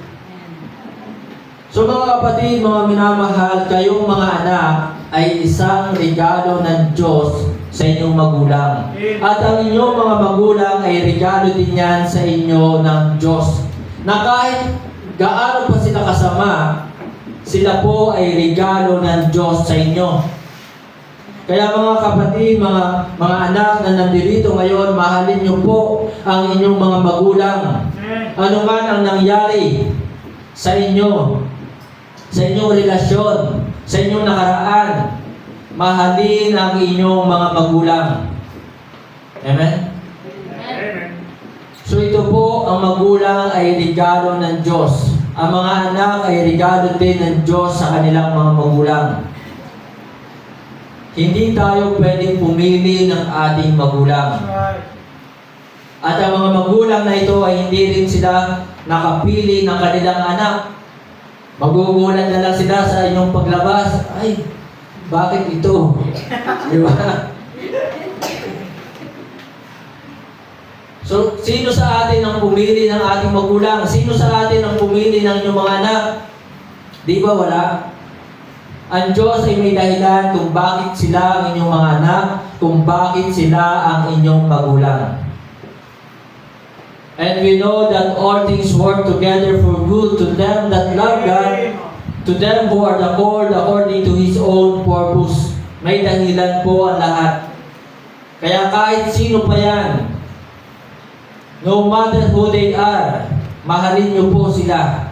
So mga kapatid, mga minamahal, kayong mga anak ay isang regalo ng Diyos sa inyong magulang. At ang inyong mga magulang ay regalo din yan sa inyo ng Diyos. Na kahit gaano pa sila kasama, sila po ay regalo ng Diyos sa inyo. Kaya mga kapatid, mga anak na nandito ngayon, mahalin niyo po ang inyong mga magulang. Ano man ang nangyari sa inyo, sa inyong relasyon, sa inyong nakaraan, mahalin ang inyong mga magulang. Amen? So ito po, ang magulang ay regalo ng Diyos. Ang mga anak ay regalo din ng Diyos sa kanilang mga magulang. Hindi tayo pwedeng pumili ng ating magulang. At ang mga magulang na ito ay hindi rin sila nakapili ng kanilang anak. Magugulat na lang sila sa inyong paglabas. Ay, bakit ito? Di ba? So, sino sa atin ang pumili ng ating magulang? Sino sa atin ang pumili ng inyong mga anak? Di ba wala? Ang Diyos ay may dahilan kung bakit sila ang inyong mga anak, kung bakit sila ang inyong magulang. And we know that all things work together for good to them that love God, to them who are called according to His own purpose. May dahilan po ang lahat. Kaya kahit sino pa yan, no matter who they are, mahalin niyo po sila.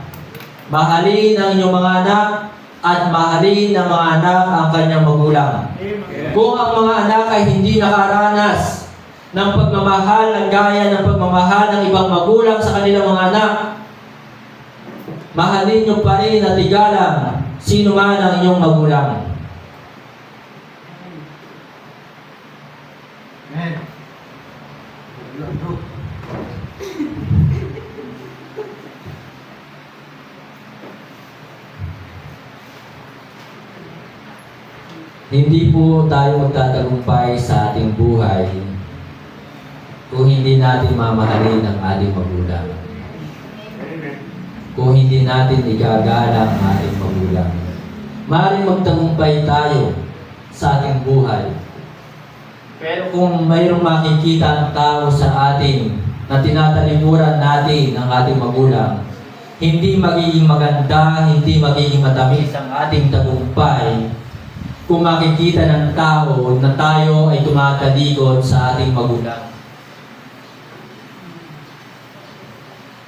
Mahalin ang inyong mga anak at mahalin ng mga anak ang kanyang magulang. Kung ang mga anak ay hindi nakaranas ng pagmamahal ng gaya ng pagmamahal ng ibang magulang sa kanilang mga anak, mahalin niyo pa rin at igalang sino man ang inyong magulang. Amen. Hindi po tayo magtatagumpay sa ating buhay kung hindi natin mamahalin ang ating magulang. Kung hindi natin igagalang ang ating magulang. Maaaring magtagumpay tayo sa ating buhay. Pero kung mayroong makikita ang tao sa atin na tinatalimuran natin ang ating magulang, hindi magiging maganda, hindi magiging matamis ang ating tagumpay kung makikita ng tao na tayo ay tumatalikod sa ating magulang.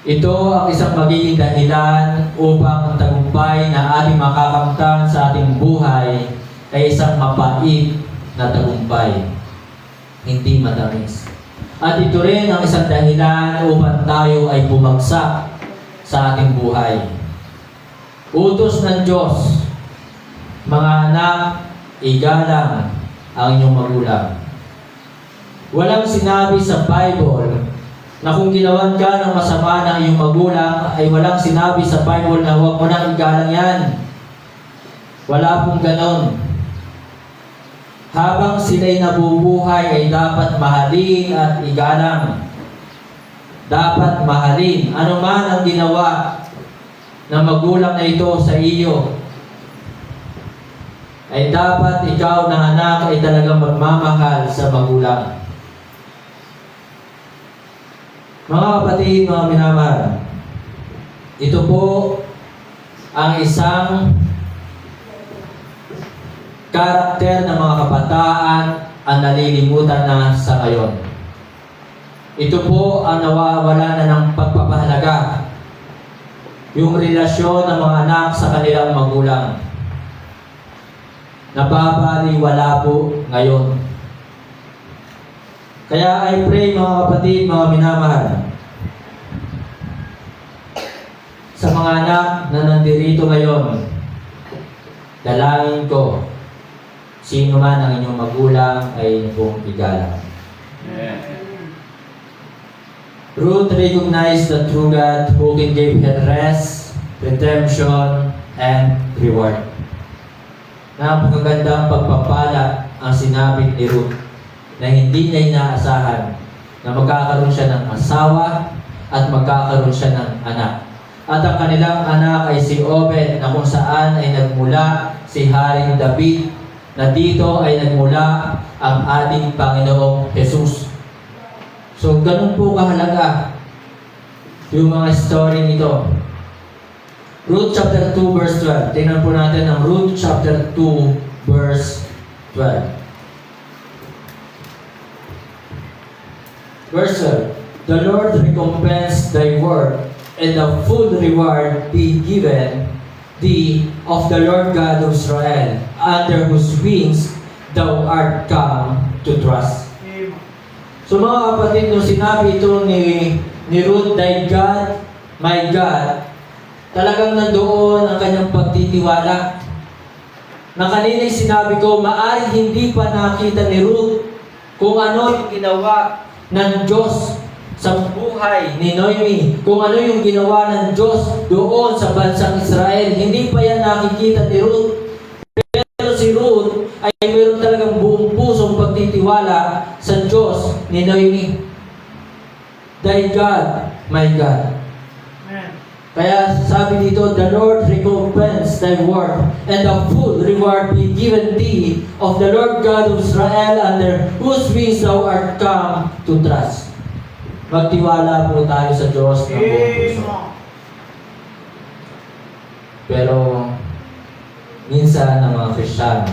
Ito ang isang magiging dahilan upang ang tagumpay na ating makakamtan sa ating buhay ay isang mapait na tagumpay, hindi matamis. At ito rin ang isang dahilan upang tayo ay bumagsak sa ating buhay. Utos ng Diyos, mga anak, igalang ang inyong magulang. Walang sinabi sa Bible na kung ginawan ka ng masama ng iyong magulang, ay walang sinabi sa Bible na huwag mo nang igalang yan. Wala pong ganon. Habang sila'y nabubuhay ay dapat mahalin at igalang. Dapat mahalin. Ano man ang ginawa ng magulang na ito sa iyo, ay dapat ikaw na anak ay talagang magmamahal sa magulang. Mga kapatid, mga minamahal, ito po ang isang karakter ng mga kabataan ang nalilimutan na sa ngayon. Ito po ang nawawala na ng pagpapahalaga. Yung relasyon ng mga anak sa kanilang magulang. Nababaliwala po ngayon. Kaya I pray mga kapatid, mga minamahal, sa mga anak na nandirito ngayon, dalangin ko, sino man ang inyong magulang ay inyong igalang. Ruth recognized the true God who can give her rest, redemption, and reward. Napakagandang pagpapala ang sinabi ni Ruth na hindi niya inaasahan na magkakaroon siya ng asawa at magkakaroon siya ng anak. At ang kanilang anak ay si Obed, na kung saan ay nagmula si Haring David, na dito ay nagmula ang ating Panginoong Jesus. So, ganun po kahalaga yung mga story nito. Ruth chapter 2 verse 12. Tingnan po natin ang Ruth chapter 2 verse 12. Verse 12. The Lord recompense thy work, and the full reward be given thee of the Lord God of Israel, under whose wings thou art come to trust. So mga kapatid, nung sinabi ito ni Ruth, thy God, my God, talagang nandoon ang kanyang pagtitiwala. Na kanina'y sinabi ko, maaaring hindi pa nakita ni Ruth kung ano yung ginawa ng Diyos sa buhay ni Noemi, kung ano yung ginawa ng Diyos doon sa bansang Israel. Hindi pa yan nakikita ni Ruth. Pero si Ruth ay mayroon talagang buong pusong pagtitiwala sa Diyos ni Noemi. Thy God, my God. Kaya sabi dito, the Lord recompense thy work, and the full reward be given thee of the Lord God of Israel, under whose wings thou art come to trust. Magtiwala po tayo sa Diyos ng buong puso. Pero minsan ang mga Kristiyano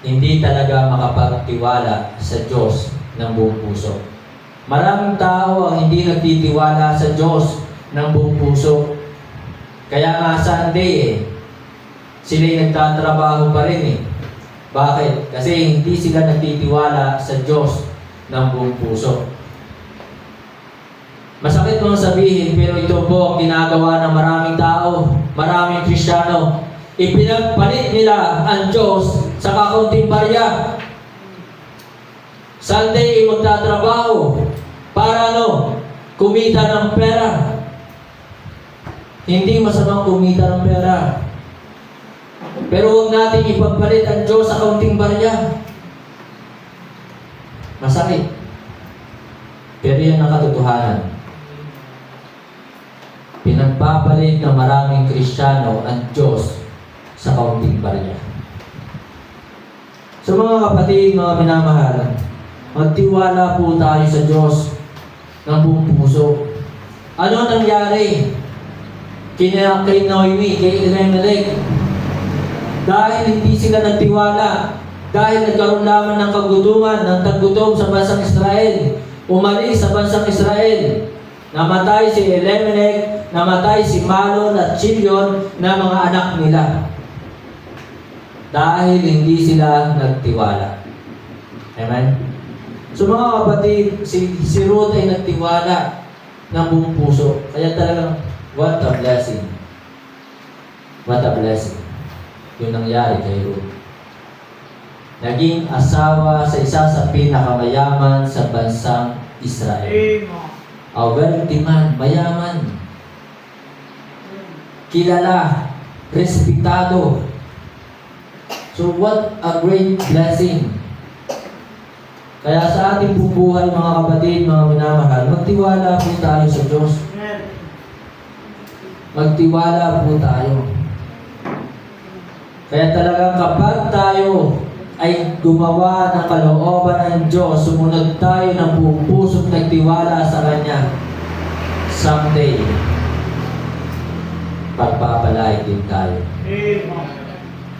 hindi talaga makapagtiwala sa Diyos ng buong puso. Maraming tao ang hindi nagtitiwala sa Diyos ng buong puso. Kaya nga Sunday sila'y nagtatrabaho pa rin Bakit? Kasi hindi sila nagtitiwala sa Diyos ng buong puso. Masakit mong sabihin, pero ito po ang ginagawa ng maraming tao, maraming Kristiyano. Ipinagpalit nila ang Diyos sa kakaunting barya. Sunday ay magtatrabaho para kumita ng pera. Hindi masamang kumita ng pera. Pero huwag natin ipagpalit ang Diyos sa kaunting barya. Masakit. Pero yan ang katotohanan. Pinagpapalit ng maraming Kristiyano ang Diyos sa kaunting barya. So mga kapatid, mga minamahal, magtiwala po tayo sa Diyos ng buong puso. Ano nangyari kay Noemi, kay Elimelech? Dahil hindi sila nagtiwala, dahil nagkaroon lamang ng kagutuman, ng taggutom sa bansang Israel, umalis sa bansang Israel, namatay si Elimelech, namatay si Malon at Chilion na mga anak nila. Dahil hindi sila nagtiwala. Amen? So mga kapatid, si Ruth ay nagtiwala ng buong puso. Kaya talagang, what a blessing. What a blessing. Yung nangyari kay Ruth. Naging asawa sa isa sa pinakamayaman sa bansang Israel. A wealthy man, mayaman. Kilala, respetado. So what a great blessing. Kaya sa ating bubuhay, mga kapatid, mga minamahal, magtiwala po tayo sa Diyos. Magtiwala po tayo. Kaya talagang kapag tayo ay gumawa ng kalooban ng Diyos, sumunod tayo ng buong puso't nagtiwala sa Kanya, someday, pagpapalay din tayo.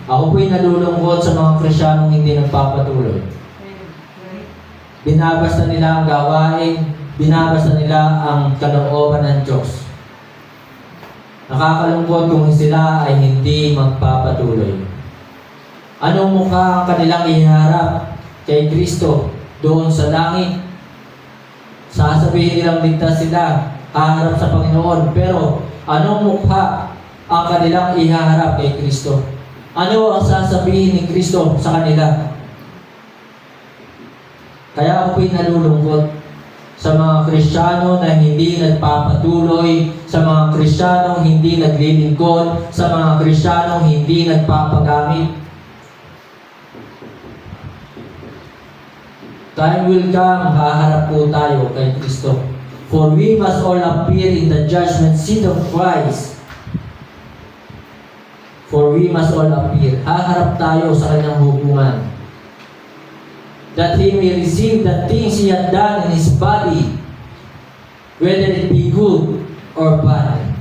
Ako po'y nalulungkot sa mga Kristiyanong hindi nagpapatuloy. Binabasta nila ang gawain, binabasta nila ang kalooban ng Diyos. Nakakalungkot kung sila ay hindi magpapatuloy. Anong mukha ang kanilang iharap kay Kristo doon sa langit? Sasabihin nilang ligtas sila, haharap sa Panginoon. Pero anong mukha ang kanilang iharap kay Kristo? Ano ang sasabihin ni Kristo sa kanila? Kaya ako po'y nalulungkot sa mga Kristiyano na hindi nagpapatuloy, sa mga Kristiyano hindi naglilingkod, sa mga Kristiyano hindi nagpapagamit. Time will come, haharap po tayo kay Kristo. For we must all appear in the judgment seat of Christ. For we must all appear. Haharap tayo sa kanyang hukuman. That He may receive the things He had done in His body, whether it be good or bad.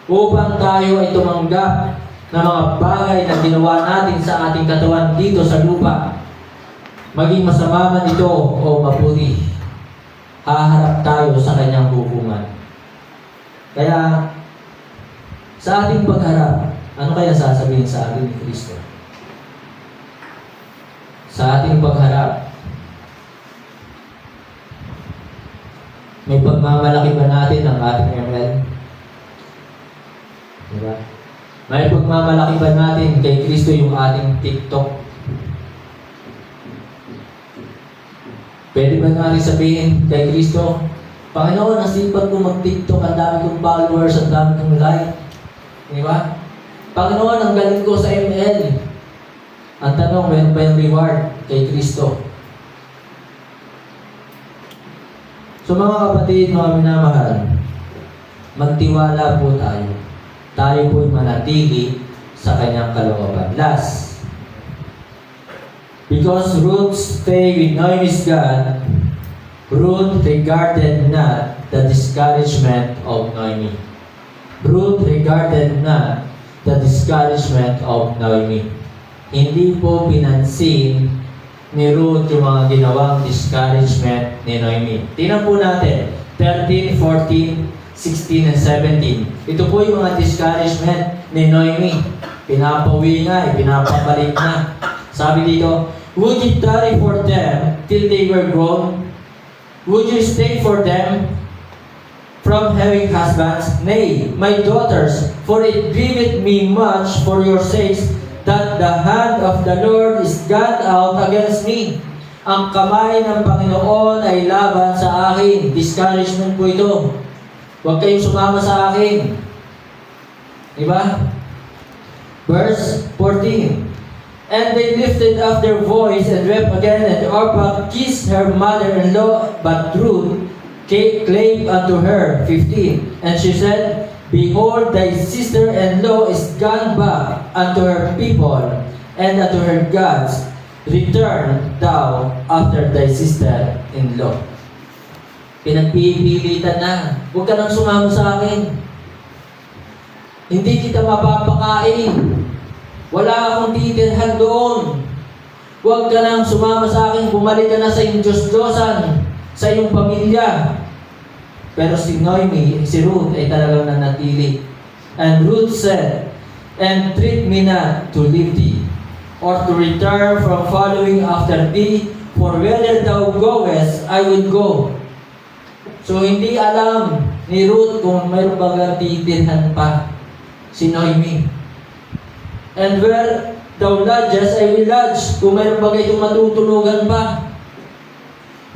Upang tayo ay tumanggap ng mga bagay na ginawa natin sa ating katawan dito sa lupa, maging masama man ito o mabuti, haharap tayo sa kanyang hukuman. Kaya, sa ating pagharap, ano kaya sasabihin sa atin ni Kristo? Sa ating pagharap, may pagmamalaki ba natin ang ating ML? Diba? May pagmamalaki ba natin kay Kristo yung ating TikTok? Pwede ba natin sabihin kay Kristo, Panginoon, nasipat ko mag-TikTok, ang dami kong followers, ang dami kong like. Di ba? Panginoon, ang galing ko sa ML. Ang tanong, meron ba yung reward kay Kristo? So mga kapatid, mga minamahal, magtiwala po tayo. Tayo po'y manatili sa kanyang kalooban. Last, because Ruth stayed with Naomi's God, Ruth regarded not the discouragement of Naomi. Ruth regarded not the discouragement of Naomi. Hindi po pinansin ni Ruth yung mga ginawang discouragement ni Naomi. Tingnan po natin, 13, 14, 16, and 17. Ito po yung mga discouragement ni Naomi. Pinapawi na, pinapabalik na. Sabi dito, would you tarry for them till they were grown? Would you stay for them from having husbands? Nay, my daughters, for it grieveth me much for your sakes that the hand of the Lord is gone out against me. Ang kamay ng Panginoon ay laban sa akin. Discouragement po ito. Huwag kayong sumama sa akin. Diba? Verse 14. And they lifted up their voice and wept again, and Orpah kissed her mother-in-law, but Ruth clave unto her. 15. And she said, Behold, thy sister-in-law is gone back unto her people and unto her gods. Return thou after thy sister-in-law. Pinagpipilitan na. Huwag ka nang sumama sa akin. Hindi kita mapapakain. Wala akong titirhan doon. Huwag ka nang sumama sa akin. Bumalik ka na sa iyong Diyos-Diyosan, sa iyong pamilya. Pero si Naomi, si Ruth ay talagang nanatili. And Ruth said, Entreat me not to leave thee, or to return from following after thee, for whither thou goest, I will go. So hindi alam ni Ruth kung mayroon bang titirhan pa si Naomi. And where thou lodgest, I will lodge. Kung mayroon bang itong matutulugan pa.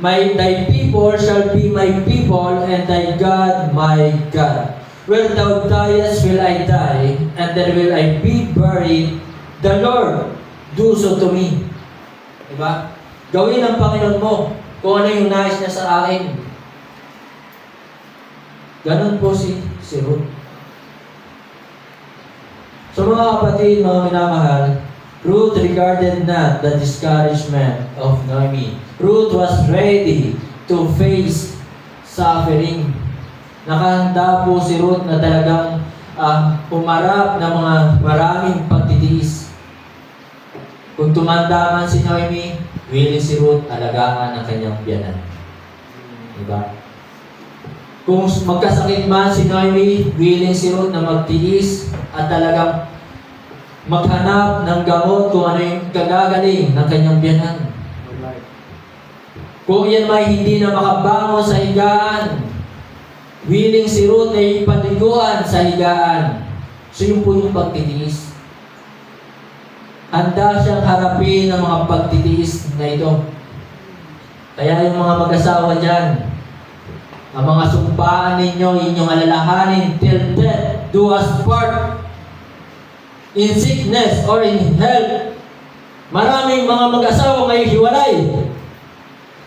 Thy people shall be my people, and thy God my God. Where thou diest will I die, and there will I be buried. The Lord do so to me. Diba? Gawin ng Panginoon mo kung ano yung nais niya sa akin. Ganon po si Ruth. So mga kapatid, mga minamahal, Ruth regarded not the discouragement of Naomi. Ruth was ready to face suffering. Nakahanda po si Ruth na talagang humarap ng mga maraming pagtitiis. Kung tumanda man si Naomi, willing si Ruth alagaan ang kanyang biyanan. Diba? Kung magkasakit man si Naomi, willing si Ruth na magtiis at talagang maghanap ng gamot kung ano yung kagagaling ng kanyang biyanan. Kung yan may hindi na makabangon sa higaan, willing si Ruth na ipaliguan sa higaan. So yun po yung pagtitiis. Handa siyang harapin ang mga pagtitiis na ito. Kaya yung mga mag-asawa dyan, ang mga sumpaan ninyo, inyong alalahanin, till death do us part, in sickness or in health. Maraming mga mag-asawa ngayon hiwalay.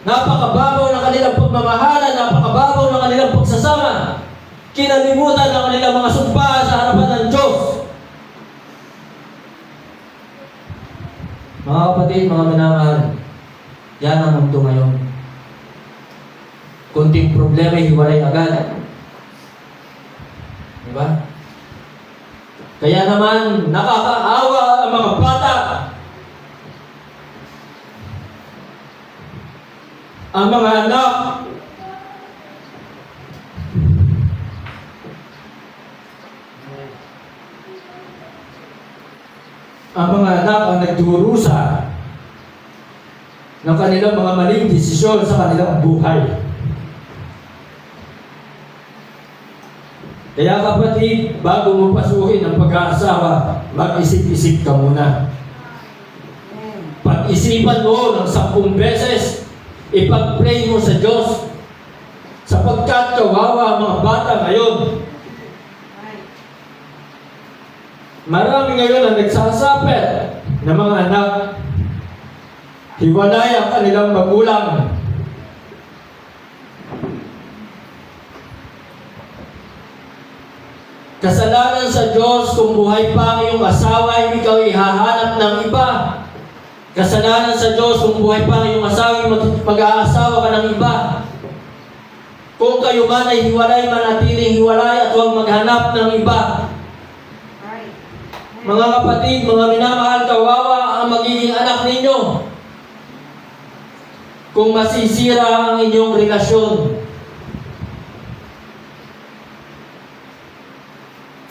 Napakababaw ng kanilang pagmamahalan, napakababaw ng kanilang pagsasama. Kinalimutan ng kanilang mga sumpa sa harapan ng Diyos. Mga kapatid, mga minamahal, yan ang mundo ngayon. Kunting problema, hiwalay agad. Diba? Kaya naman, nakakaawa ang mga bata. Ang mga anak. Ang mga anak ang nagdurusa ng kanilang mga maling desisyon sa kanilang buhay. Kaya kapatid, bago mo pasukin ang pag-aasawa, mag-isip-isip ka muna. Pag-isipan mo ng 10 beses, ipag-pray mo sa Diyos, sapagkat kawawa ang mga bata ngayon. Marami ngayon ang nagsasapit ng mga anak. Hiwalay ang kanilang magulang. Kasalanan sa Diyos kung buhay pa ang iyong asawa, ikaw ihahanap ng iba. Kasalanan sa Diyos kung buhay pa ang iyong asawa, mag-aasawa ka ng iba. Kung kayo man ay hiwalay, manatiling hiwalay at huwag maghanap ng iba. Mga kapatid, mga minamahal, kawawa ang magiging anak ninyo kung masisira ang inyong relasyon.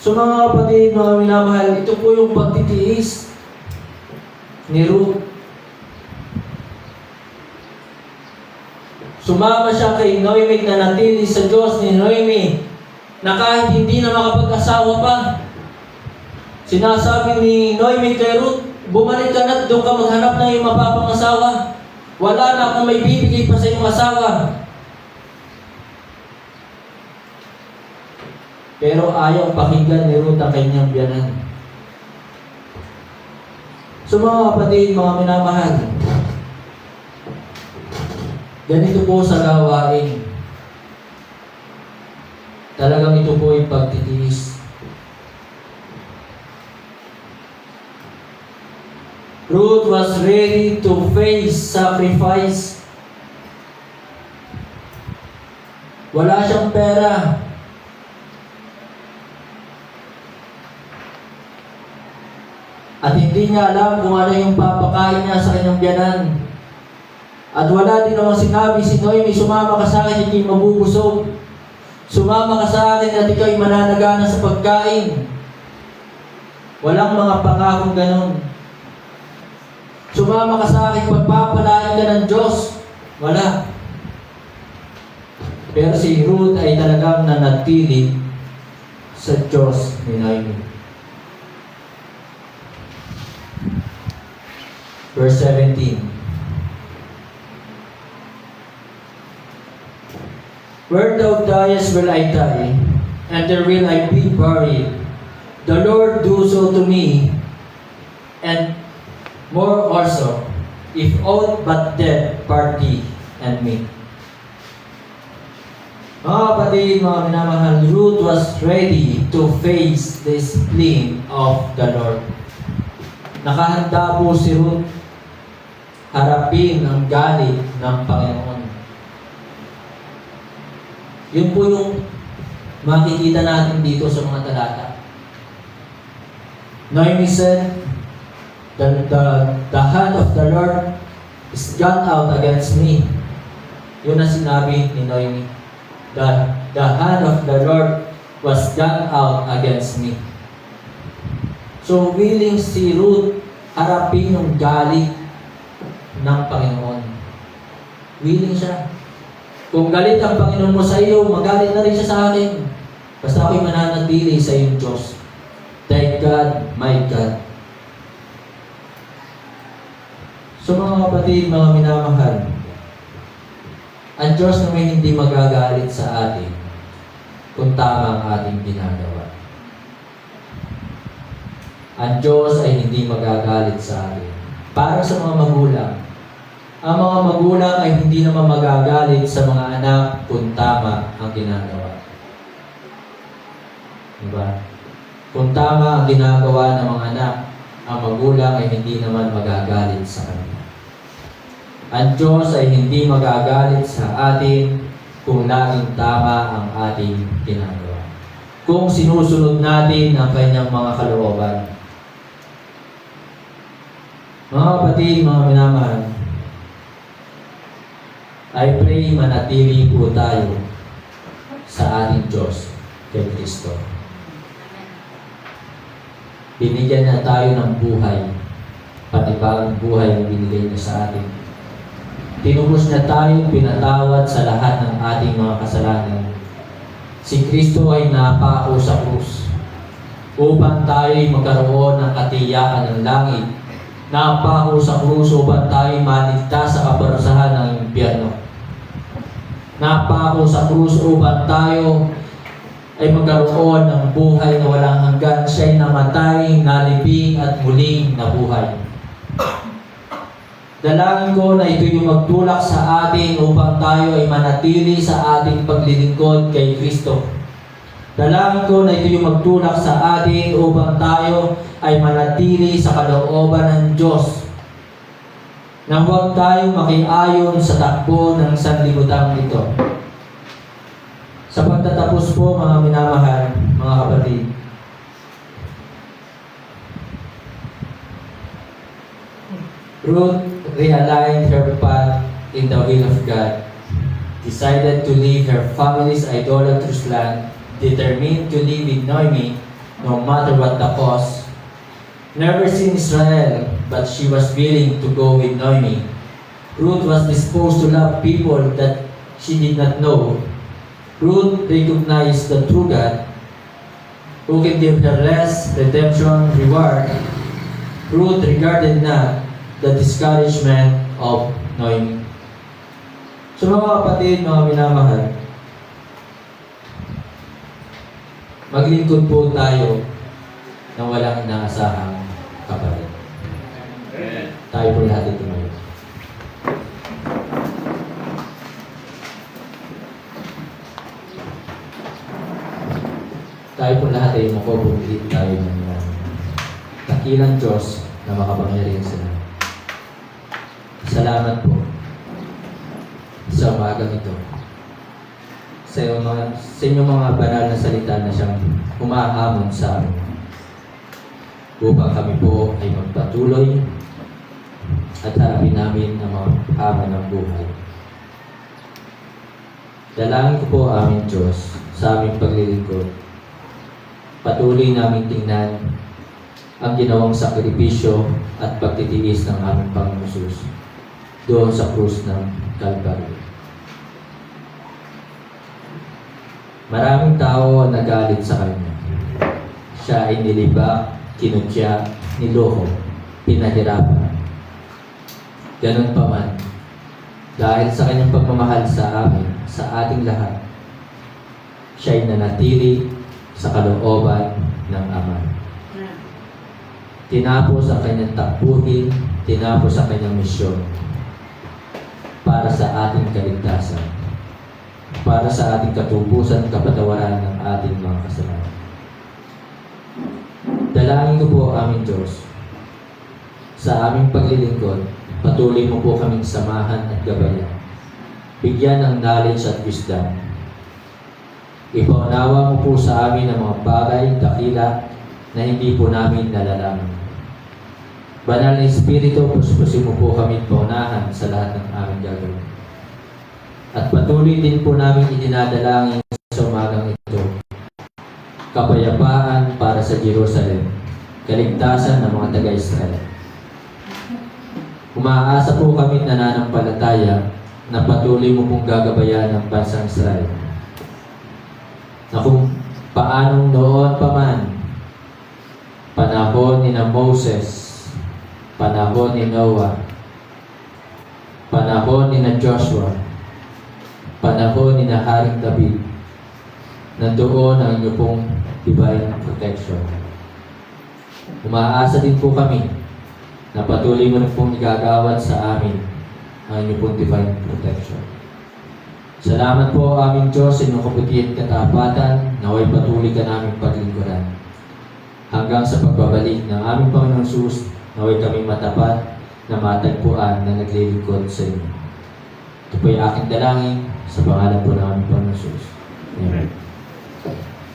So mga kapatid, mga minamahal, ito po yung pagtitiis ni Ruth. Sumama siya kay Noemi na natili sa Diyos ni Noemi na kahit hindi na makapag-asawa pa. Sinasabi ni Noemi kay Ruth, bumalik ka na, doon ka maghanap ng iyong mapapangasawa. Wala na akong may bibigay pa sa iyong asawa. Pero ayaw pakinggan ni Ruth ang kanyang biyanan. So mga kapatid, mga minamahal, ganito po sa gawain. Talagang ito po yung pagtitiis. Ruth was ready to face sacrifice. Wala siyang pera. At hindi niya alam kung ano yung papakain niya sa kanyang biyanan. At wala din naman sinabi si Noemi, sumama ka sa akin, hindi mabubusog. Sumama ka sa akin at ikaw'y mananagana sa pagkain. Walang mga pangakong ganon. Sumama ka sa akin, pagpapalain ka ng Diyos. Wala. Pero si Ruth ay talagang nanatili sa Diyos ni Noemi. Verse 17. Where thou diest will I die, and there will I be buried. The Lord do so to me, and more also, if aught but death part thee and me. Mga kapatid, mga minamahal, Ruth was ready to face the spleen of the Lord. Nakahanda po si Ruth harapin ang galit ng Panginoon. Yun po yung makikita natin dito sa mga talata. Noemi said, the hand of the Lord is gone out against me. Yun ang sinabi ni Noemi. The hand of the Lord was gone out against me. So, willing si Ruth harapin yung galit ng Panginoon. Willing siya. Kung galit ang Panginoon mo sa iyo, magalit na rin siya sa akin. Basta ako'y mananatili sa iyong Diyos. Thank God, my God. So mga kapatid, mga minamahal, ang Diyos naman hindi magagalit sa atin kung tama ang ating ginagawa. Ang Diyos ay hindi magagalit sa atin. Para sa mga magulang, Ang mga magulang ay hindi naman magagalit sa mga anak kung tama ang ginagawa. Diba? Kung tama ang ginagawa ng mga anak, ang magulang ay hindi naman magagalit sa kanila. Ang Diyos ay hindi magagalit sa atin kung laging tama ang ating ginagawa. Kung sinusunod natin ang kanyang mga kalooban. Mga kapatid, mga minamahal, I pray manatili po tayo sa ating Diyos kay Kristo. Binigyan na tayo ng buhay, panibagong buhay ang binigay niya sa atin. Tinubos na tayo, pinatawad sa lahat ng ating mga kasalanan. Si Kristo ay napako sa krus upang tayo magkaroon ng katiyakan ng langit. Napako sa krus upang tayo maligtas sa kaparusahan ng impyerno. Napako sa krus upang tayo ay magkaroon ng buhay na walang hanggan. Siya'y namatay, nalibing at muling nabuhay. Dalangin ko na ito yung magtulak sa atin upang tayo ay manatili sa ating paglilingkod kay Kristo. Dalangin ko na ito yung magtulak sa atin upang tayo ay manatili sa kalooban ng Diyos. Na huwag tayo makiayon sa takbo ng sanlibutan ito. Sa pagtatapos po, mga minamahal, mga kapatid, Ruth realigned her path in the will of God, decided to leave her family's idolatrous land, determined to live with Naomi no matter what the cost. Never seen Israel, but she was willing to go with Naomi. Ruth was disposed to love people that she did not know. Ruth recognized the true God who can give her rest, redemption, reward. Ruth regarded not the discouragement of Naomi. So mga kapatid, mga minamahal, maglingkod po tayo na walang inaasahang kapalit. Tayo po lahat ito ngayon. Tayo po lahat ay makubungkit tayo ng dakilang Diyos na makapangyarihan sa lahat. Salamat po sa umagang ito. Sa inyong mga banal na salita na siyang humahamon sa amin upang kami po ay magpatuloy at harapin namin ang mga hamon ng buhay. Dalangin ko po aming Diyos sa aming paglilingkod. Patuloy namin tingnan ang ginawang sakripisyo at pagtitiis ng aming Panginoon Jesus doon sa krus ng Calvary. Maraming tao ang nagalit sa Kanya. Siya ay nilibak, kinutya, niloko, pinahirapan. Ganun pa man, dahil sa Kanyang pagmamahal sa amin, sa ating lahat, siya ay nanatili sa kalooban ng Ama. Tinapos ang Kanyang takbuhin, tinapos ang Kanyang misyon para sa ating kaligtasan, para sa ating katubusan, kapatawaran ng ating mga kasalanan. Dalangin ko po aming Diyos, sa aming paglilingkod, patuloy mo po kaming samahan at gabayan. Bigyan ng knowledge at wisdom. Ipaunawa mo po sa amin ang mga bagay, dakila, na hindi po namin nalalaman. Banal na Espiritu, puspusin mo po kami paunahan sa lahat ng aming gagawin. At patuloy din po namin idinadalangin sa umagang ito, kapayapaan para sa Jerusalem, kaligtasan ng mga taga-Israel. Umaasa po kami nananampalataya na patuloy mo pong gagabayan ng bansang Israel. Na kung paanong noon pa man, panahon ni Moses, panahon ni Noah, panahon ni Joshua, panahon ni Haring David, nandoon ang inyo pong divine protection. Umaasa din po kami na patuloy mo na pong igagawad sa amin ang inyong pong divine protection. Salamat po aming Diyos sa inyong kabutihan at katapatan, naway patuloy ka naming paglingkuran. Hanggang sa pagbabalik ng aming Panginoong Sus, naway kami matapat na matagpuan na naglilingkod sa inyo. Ito po yung aking dalangin sa pangalan po ng aming Panginoong Sus. Amen.